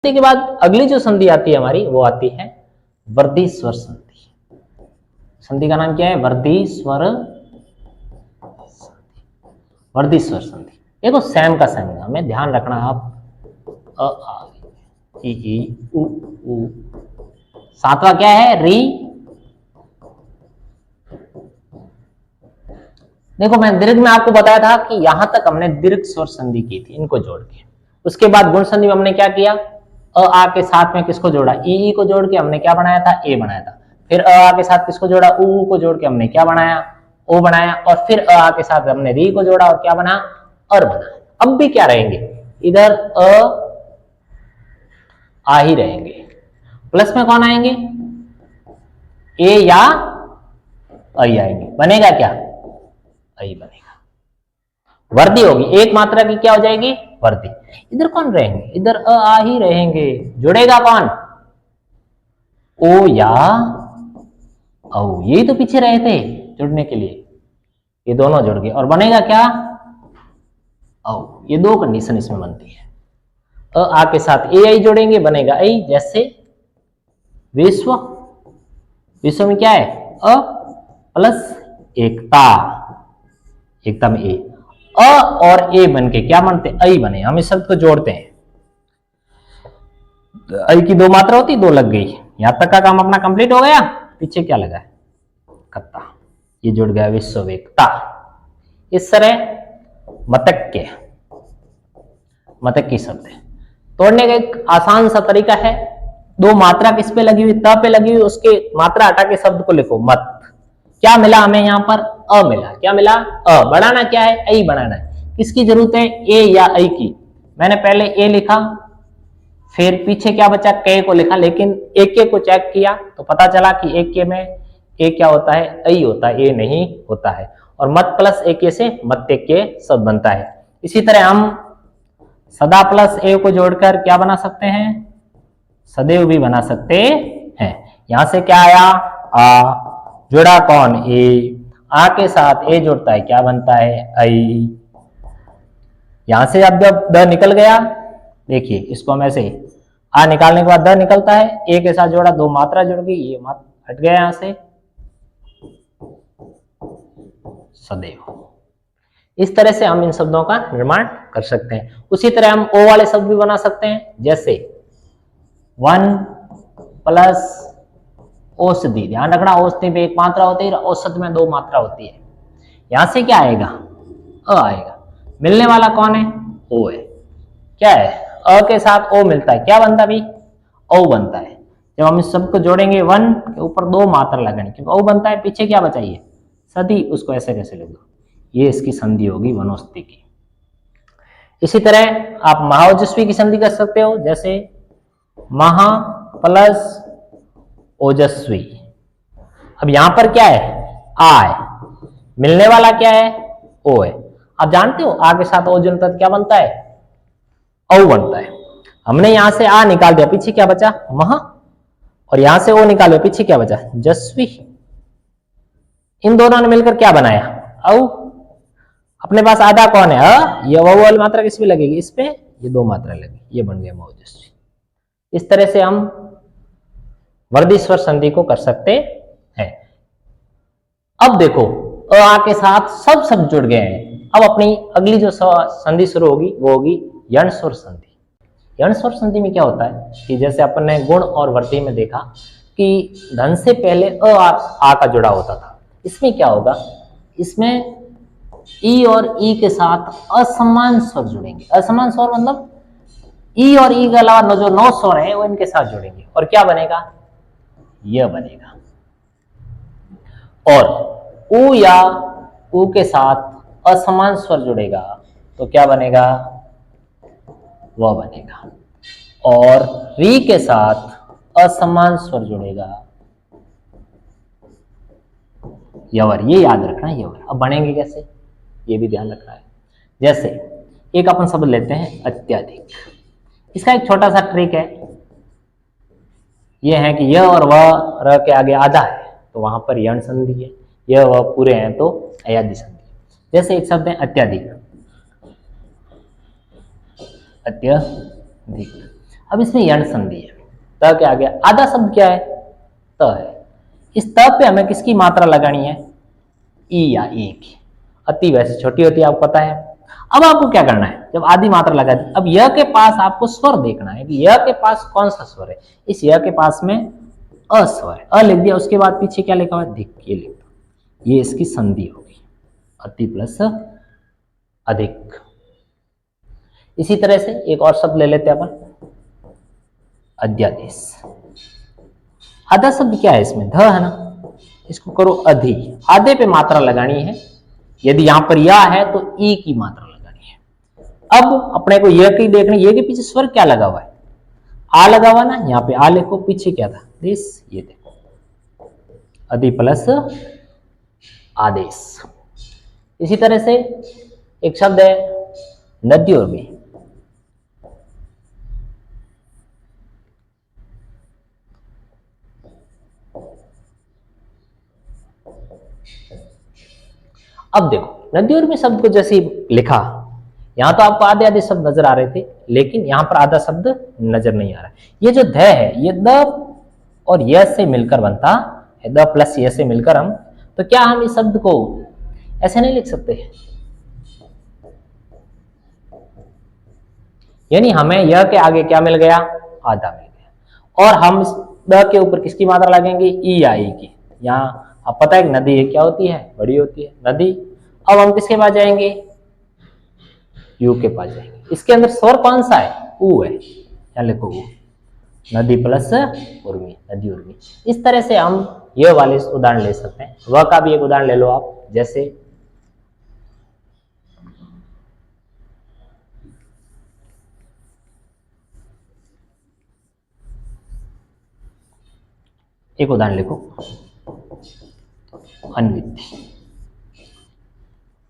उसी के बाद अगली जो संधि आती है हमारी वो आती है वर्धी स्वर संधि। संधि का नाम क्या है? वर्धी स्वर संधि। देखो सेम का सेम है, हमें ध्यान रखना आप अ आ ई उ ऊ। सातवां क्या है? री। देखो मैं दीर्घ में आपको बताया था कि यहां तक हमने दीर्घ स्वर संधि की थी इनको जोड़ के। उसके बाद गुण संधि में हमने क्या किया? अ आ के साथ में किसको जोड़ा? ई को जोड़ के हमने क्या बनाया था? ए बनाया था। फिर अ आ के साथ किसको जोड़ा? ऊ को जोड़ के हमने क्या बनाया? ओ बनाया। और फिर अ आ के साथ हमने री को जोड़ा और क्या बना? अर बना। अब भी क्या रहेंगे? इधर अ आ ही रहेंगे। प्लस में कौन आएंगे? ए या आई आएंगे। बनेगा क्या? आई बनेगा। वर्दी होगी, एक मात्रा की क्या हो जाएगी? वर्दी। इधर कौन रहेंगे? इधर अ आ ही रहेंगे। जुड़ेगा कौन? ओ या औ। यही तो पीछे रहे थे जुड़ने के लिए, ये दोनों जुड़ गए और बनेगा क्या? औ। ये दो कंडीशन इसमें बनती है। अ आ के साथ ए आई जोड़ेंगे, बनेगा आई। जैसे विश्व, विश्व में क्या है? अ प्लस एकता, एकता में ए। अ और ए बन के क्या बनते? आई बने। हम इस शब्द को जोड़ते हैं। आई की दो मात्रा होती, दो लग गई। यहां तक का काम अपना कंप्लीट हो गया। पीछे क्या लगा है? कत्ता। ये जुड़ गया विश्ववेकता। इस तरह मतक की शब्द है। तोड़ने का एक आसान सा तरीका है, दो मात्रा किस पे लगी हुई? त पे लगी हुई, उसके मात्रा हटा के शब्द को लिखो मत। क्या मिला हमें यहाँ पर? अ मिला। क्या मिला? अ। बढ़ाना क्या है? आई बढ़ाना है। किसकी जरूरत है? ए या आई की। मैंने पहले ए लिखा, फिर पीछे क्या बचा? के को लिखा, लेकिन एक के को चेक किया तो पता चला कि एक के में ए क्या होता है? आई होता है, ए नहीं होता है। और मत प्लस ए के से मत्ते के शब्द बनता है। इसी तरह हम सदा प्लस ए को जोड़कर क्या बना सकते हैं? सदैव भी बना सकते हैं। यहां से क्या आया? आ। जुड़ा कौन? ए। आ के साथ ए जुड़ता है, क्या बनता है? आई। यहां से अब जब द निकल गया, देखिए इसको हम ऐसे आ निकालने के बाद द निकलता है, ए के साथ जोड़ा, दो मात्रा जुड़ गई, ये मात्रा हट गया यहां से, सदैव। इस तरह से हम इन शब्दों का निर्माण कर सकते हैं। उसी तरह हम ओ वाले शब्द भी बना सकते हैं, जैसे वन प्लस औषधि। ध्यान रखना, औषधि में एक मात्रा होती है, औषध में दो मात्रा होती है। यहां से क्या आएगा? अ आएगा। मिलने वाला कौन है? ओ है। क्या है? अ के साथ ओ मिलता है, क्या बनता है भाई? ओ बनता है। जब हम इस शब्द को जोड़ेंगे, वन के ऊपर दो मात्रा लगाएंगे, क्योंकि ओ बनता है, पीछे क्या बचाइए? सदी। उसको ऐसे कैसे लिख दो? ये इसकी संधि होगी वनौषधि की। इसी तरह आप महाओजस्वी की संधि कर सकते हो, जैसे महा प्लस ओजस्वी। अब यहां पर क्या है? आ है। मिलने वाला क्या है? ओ है। आप जानते हो आ के साथ ओ जुड़ता क्या बनता है? औ बनता है। हमने यहां से आ निकाल दिया, पीछे क्या बचा? महा। और यहां से ओ निकाल दिया, पीछे क्या बचा? जस्वी। इन दोनों ने मिलकर क्या बनाया? औ। अपने पास आधा कौन है? ये वो वाली मात्रा किस पे लगेगी? इस पे। ये दो मात्रा लगी, ये बन गया मौजस्वी। इस तरह से हम वर्धी स्वर संधि को कर सकते हैं। अब देखो अ आ के साथ सब शब्द जुड़ गए हैं। अब अपनी अगली जो संधि शुरू होगी वो होगी यण स्वर संधि। यण स्वर संधि में क्या होता है कि जैसे अपन ने गुण और वृद्धि में देखा कि धन से पहले अ आ का जुड़ा होता था। इसमें क्या होगा? इसमें ई और ई के साथ असमान स्वर जुड़ेंगे। असमान स्वर मतलब ई और ई के अलावा जो 9 स्वर है वो इनके साथ जुड़ेंगे और क्या बनेगा? यह बनेगा। और उ या उ के साथ असमान स्वर जुड़ेगा तो क्या बनेगा? वह बनेगा। और री के साथ असमान स्वर जुड़ेगा, यवर। ये याद रखना है, यवर। अब बनेंगे कैसे, ये भी ध्यान रखना है। जैसे एक अपन शब्द लेते हैं अत्यधिक। इसका एक छोटा सा ट्रिक है, यह है कि यह और वह र के आगे आधा है तो वहां पर यण संधि है, यह वह पूरे हैं तो अयादि संधि। जैसे एक शब्द है अत्यधिक। अत्यधिक। अब इसमें यण संधि है, त क्या आ गया, आधा शब्द क्या है, त है। इस त पे हमें किसकी मात्रा लगानी है, ई या ई की। अति वैसे छोटी होती है, आपको पता है। अब आपको क्या करना है, जब आधी मात्रा लगा दी, अब यह के पास आपको स्वर देखना है कि यह के पास कौन सा स्वर है। इस यह के पास में अ स्वर है, अ लिख दिया, उसके बाद पीछे क्या लिखा हुआ है, धिक, ये लिख दो, ये इसकी संधि होगी, अति प्लस अधिक। इसी तरह से एक और शब्द ले लेते हैं अपन, अध्यादेश। आधा शब्द क्या है इसमें, ध है ना, इसको करो अधि, आधे पे मात्रा लगानी है। यदि यहां पर या है तो ई की मात्रा लगानी है। अब अपने को यह की देखना, ये के पीछे स्वर क्या लगा हुआ है, आ लगा हुआ ना, यहाँ पे आ लिखो, पीछे क्या था, देश, ये देखो, अधि प्लस आदेश। इसी तरह से एक शब्द है नदी और भी, अब देखो नदी और में शब्द को जैसे लिखा, यहां तो आपको आधे आधे शब्द नजर आ रहे थे, लेकिन यहां पर आधा शब्द नजर नहीं आ रहा है। ये जो ध है, ये द और य से मिलकर बनता है, द प्लस य से मिलकर हम, तो क्या हम इस शब्द को ऐसे नहीं लिख सकते, यानी हमें यह के आगे क्या मिल गया, आधा मिल गया, और हम इस द के ऊपर किसकी मात्रा लगेंगे, ई या ई की। यहाँ अब पता है नदी क्या होती है, बड़ी होती है नदी। अब हम किसके पास जाएंगे, यू के पास जाएंगे। इसके अंदर स्वर कौन सा है, ऊ है, क्या लिखो ऊ, नदी प्लस उर्मी, नदी उर्मी। इस तरह से हम यह वाले उदाहरण ले सकते हैं। वह का भी एक उदाहरण ले लो आप, जैसे एक उदाहरण लिखो, अनविधि।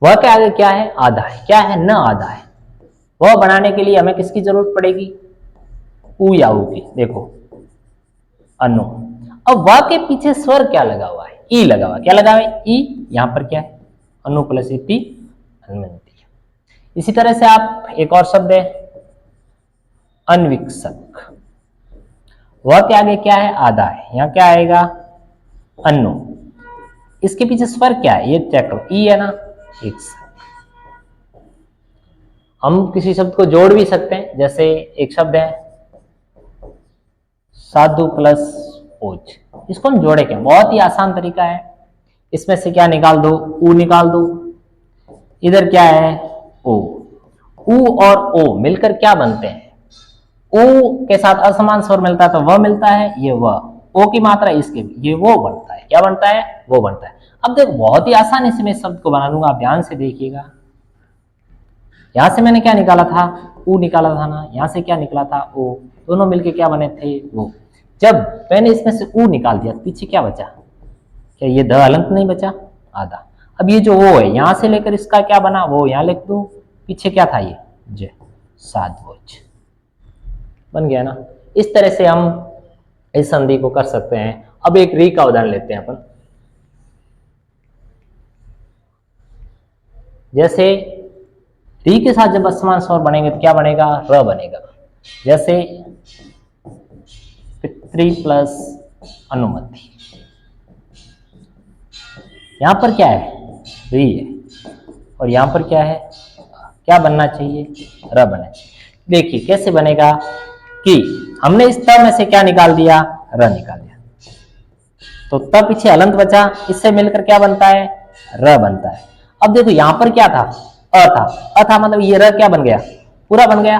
वह के आगे क्या है, आधा है, क्या है, न आधा है। वह बनाने के लिए हमें किसकी जरूरत पड़ेगी, ऊ या ऊ की। देखो अनु, अब वह के पीछे स्वर क्या लगा हुआ है, ई लगा हुआ, क्या लगा हुआ है, ई। यहां पर क्या है, अनु प्लस इति, अनुमति। इसी तरह से आप एक और शब्द है अनविकसक, वह के आगे क्या है, आधा है, यहां क्या आएगा, अनु। इसके पीछे स्वर क्या है, ये चेक करो, ई है ना, एक। हम किसी शब्द को जोड़ भी सकते हैं, जैसे एक शब्द है साधु प्लस ओज, इसको हम जोड़े क्या, बहुत ही आसान तरीका है। इसमें से क्या निकाल दो, ऊ निकाल दो, इधर क्या है, ओ। ऊ और ओ मिलकर क्या बनते हैं, ओ के साथ असमान स्वर मिलता है तो वह मिलता है, ये वह। ओ की मात्रा इसके, ये वो बनता है, क्या बनता है, वो बनता है। अब देखो बहुत ही आसानी से मैं इस शब्द को बना लूंगा, आप ध्यान से देखिएगा। यहां से मैंने क्या निकाला था, ऊ निकाला था ना, यहां से क्या निकला था, ओ, दोनों मिलके क्या बने थे, वो। जब मैंने इसमें से ऊ निकाल दिया, पीछे क्या बचा, क्या ये द अलंत नहीं बचा, आधा। अब ये जो ओ है, यहां से लेकर इसका क्या बना, वो यहां लिख दो, पीछे क्या था, ये ज, साधवोज बन गया ना। इस तरह से हम इस संधि को कर सकते हैं। अब एक री का उदाहरण लेते हैं अपन, जैसे री के साथ जब असमान स्वर बनेंगे तो क्या बनेगा, र बनेगा। जैसे पितृ प्लस अनुमति, यहां पर क्या है, री है, और यहां पर क्या है, क्या बनना चाहिए, र बनना चाहिए। देखिए कैसे बनेगा कि हमने इस त में से क्या निकाल दिया, र निकाल दिया, तो त पीछे अलंत बचा, इससे मिलकर क्या बनता है, र बनता है। अब देखो यहां पर क्या था, अ था, अ था मतलब ये र क्या बन गया, पूरा बन गया,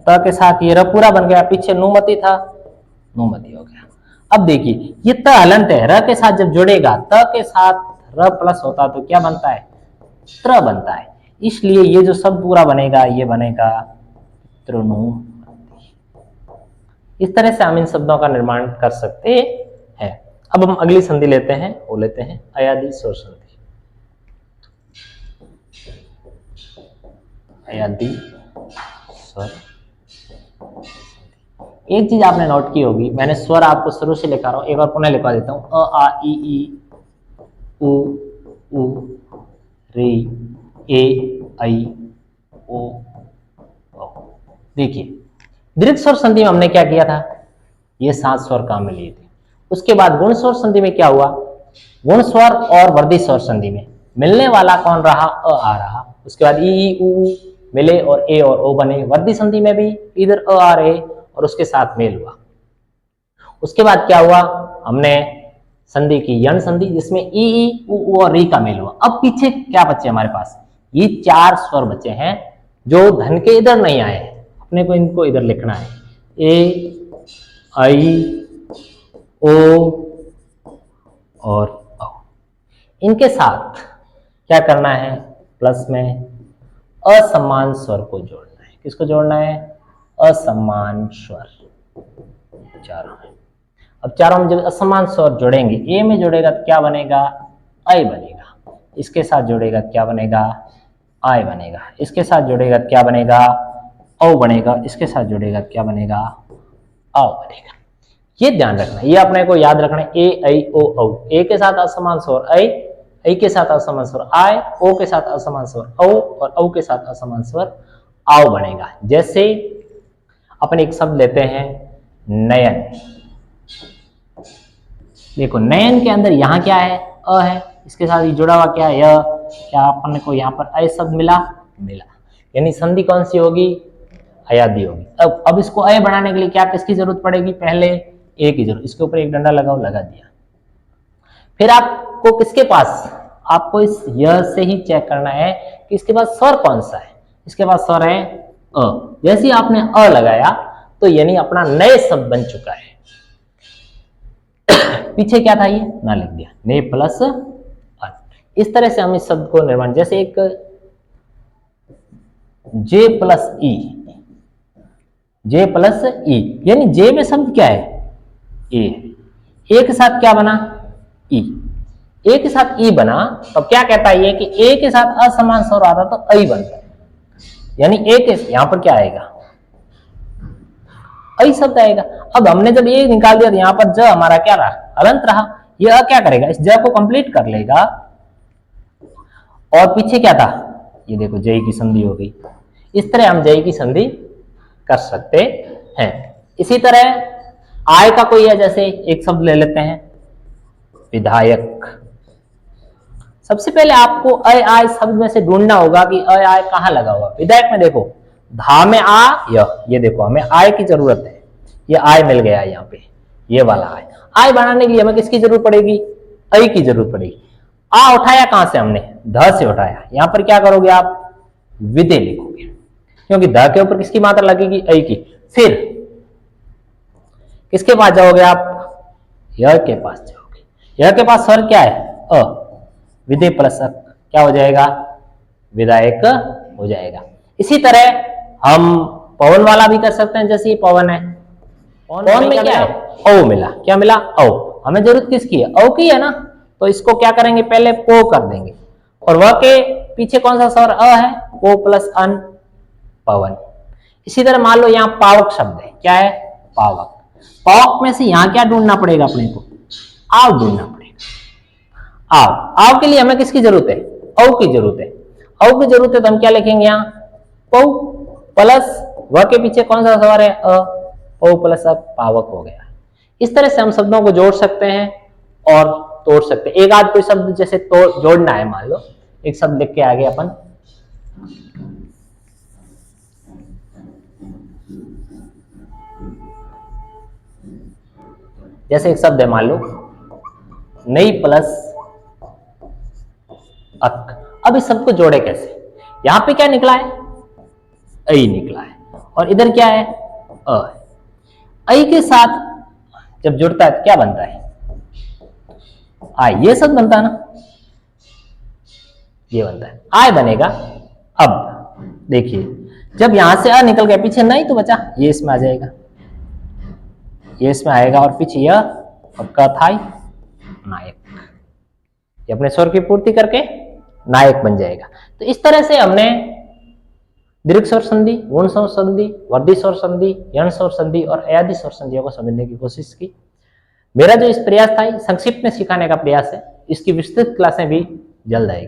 त के साथ ये र पूरा बन गया, पीछे नुमति था, नुमति हो गया। अब देखिए ये त हलंत है, र के साथ जब जुड़ेगा, त के साथ र प्लस होता तो क्या बनता है, त्र बनता है। इसलिए ये जो शब्द पूरा बनेगा, ये बनेगा त्रिनुमति। इस तरह से हम इन शब्दों का निर्माण कर सकते हैं। अब हम अगली संधि लेते हैं, वो लेते हैं अयादि स्वर संधि। अयादि स्वर, एक चीज आपने नोट की होगी, मैंने स्वर आपको शुरू से लिखा रहा हूं, एक बार पुनः लिखवा देता हूं, अ आ ई उ ऊ रे ए ऐ ओ औ। देखिए दीर्घ स्वर संधि में हमने क्या किया था, ये 7 स्वर काम में लिए थे। उसके बाद गुण स्वर संधि में क्या हुआ, गुण स्वर और वर्धी स्वर संधि में मिलने वाला कौन रहा, अ आ रहा। उसके बाद ई ऊ मिले और ए और ओ बने। वर्धी संधि में भी इधर अ आ रहे और उसके साथ मेल हुआ। उसके बाद क्या हुआ, हमने संधि की यण संधि जिसमें ई ऊ और री का मेल हुआ। अब पीछे क्या बचे हमारे पास, ये 4 स्वर बचे हैं जो धन के इधर नहीं आए हैं, अपने को इनको इधर लिखना है, ए आई ओ और औ। इनके साथ क्या करना है, प्लस में असमान स्वर को जोड़ना है। किसको जोड़ना है, असमान स्वर, चारों में। अब चारों में जब असमान स्वर जोड़ेंगे, ए में जोड़ेगा तो क्या बनेगा, आई बनेगा। इसके साथ जोड़ेगा क्या बनेगा, आय बनेगा। इसके साथ जोड़ेगा क्या बनेगा, औ बनेगा। इसके साथ जोड़ेगा क्या बनेगा, औ बनेगा। ये ध्यान रखना, ये अपने को याद रखना है, ए आई ओ औ। ए के साथ असमान स्वर आई के साथ असमान स्वर आय, ओ के साथ असमान स्वर औ और औ के साथ असमान स्वर आओ बनेगा। जैसे अपन एक शब्द लेते हैं नयन। देखो नयन के अंदर यहाँ क्या है, अ है, इसके साथ ये जुड़ा हुआ क्या है, य। क्या अपन को यहाँ पर अय शब्द मिला, यानी संधि कौन सी होगी, अयादी होगी। अब इसको अय बनाने के लिए क्या किसकी जरूरत पड़ेगी, पहले ए की जरूरत। इसके ऊपर एक डंडा लगाओ, लगा दिया। फिर आपको किसके पास, आपको इस य से ही चेक करना है कि इसके पास स्वर कौन सा है। इसके पास स्वर है अ। जैसे ही आपने अ लगाया तो यानी अपना नए शब्द बन चुका है। पीछे क्या था, ये ना लिख दिया, ने प्लस अन। इस तरह से हम इस शब्द को निर्माण, जैसे एक जे प्लस ई, जे प्लस ई, यानी जे में शब्द क्या है, ए। ए के साथ क्या बना, ई। ए के साथ ई बना तो क्या कहता है ये कि ए के साथ असमान स्वर आता तो आई बनता है, यानी ए के यहां पर क्या आएगा, आई शब्द आएगा। अब हमने जब ए निकाल दिया तो यहां पर ज हमारा क्या रहा, हलंत रहा। यह क्या करेगा, इस ज को कंप्लीट कर लेगा। और पीछे क्या था, ये देखो जय की संधि हो गई। इस तरह हम जय की संधि कर सकते हैं। इसी तरह आय का कोई है, जैसे एक शब्द ले लेते हैं विधायक। सबसे पहले आपको अय आय शब्द में से ढूंढना होगा कि अय आय कहां लगा हुआ। विधायक में देखो धा में आ य, ये देखो हमें आय की जरूरत है, ये आय मिल गया यहाँ पे, ये वाला आय। आय बनाने के लिए हमें किसकी जरूरत पड़ेगी, अय की जरूरत पड़ेगी। आ उठाया कहां से हमने, ध से उठाया। यहां पर क्या करोगे आप, विधे लिखोगे, क्योंकि ध के ऊपर किसकी मात्रा लगेगी, अय की। फिर किसके पास जाओगे आप, य के पास जाओगे। य के पास स्वर क्या है, अ। विधे प्लस क्या हो जाएगा, विधायक हो जाएगा। इसी तरह हम पवन वाला भी कर सकते हैं, जैसे ये पवन है, पवन में क्या है, औ मिला। क्या मिला, औ। हमें जरूरत किसकी है, औ की है ना, तो इसको क्या करेंगे, पहले पो कर देंगे। और वह के पीछे कौन सा स्वर अ है, पो प्लस अन, पवन। इसी तरह मान लो यहाँ पावक शब्द है, क्या है, पावक। पावक में से यहाँ क्या ढूंढना पड़ेगा अपने को, आव ढूंढना पड़ेगा। आव, आव के लिए हमें किसकी जरूरत है, औ की जरूरत है। औ की जरूरत है तो हम क्या लिखेंगे यहाँ, पौ प्लस व के पीछे कौन सा स्वर है, अ। पौ प्लस अब पावक हो गया। इस तरह से हम शब्दों को जोड़ सकते हैं और तोड़ सकते हैं। एक आध कोई शब्द जैसे जोड़ना है, मान लो एक शब्द लिख के आगे अपन, जैसे एक शब्द है मान लो नई प्लस अक। अब इस शब्द को जोड़े कैसे, यहां पे क्या निकला है, ऐ निकला है, और इधर क्या है, अ है। ऐ के साथ जब जुड़ता है तो क्या बनता है, आय। ये शब्द बनता है ना, ये बनता है, आय बनेगा। अब देखिए जब यहां से अ निकल गया, पीछे नहीं तो बचा, ये इसमें आ जाएगा, ये इसमें आएगा, और पीछे यह और कथाई नायक, ये अपने स्वर की पूर्ति करके नायक बन जाएगा। तो इस तरह से हमने दीर्घ स्वर संधि, गुण स्वर संधि, वर्धी स्वर संधि, यण स्वर संधि और अयादी स्वर संधियों को समझने की कोशिश की। मेरा जो इस प्रयास था संक्षिप्त में सिखाने का प्रयास है, इसकी विस्तृत क्लासें भी जल्द आएगी।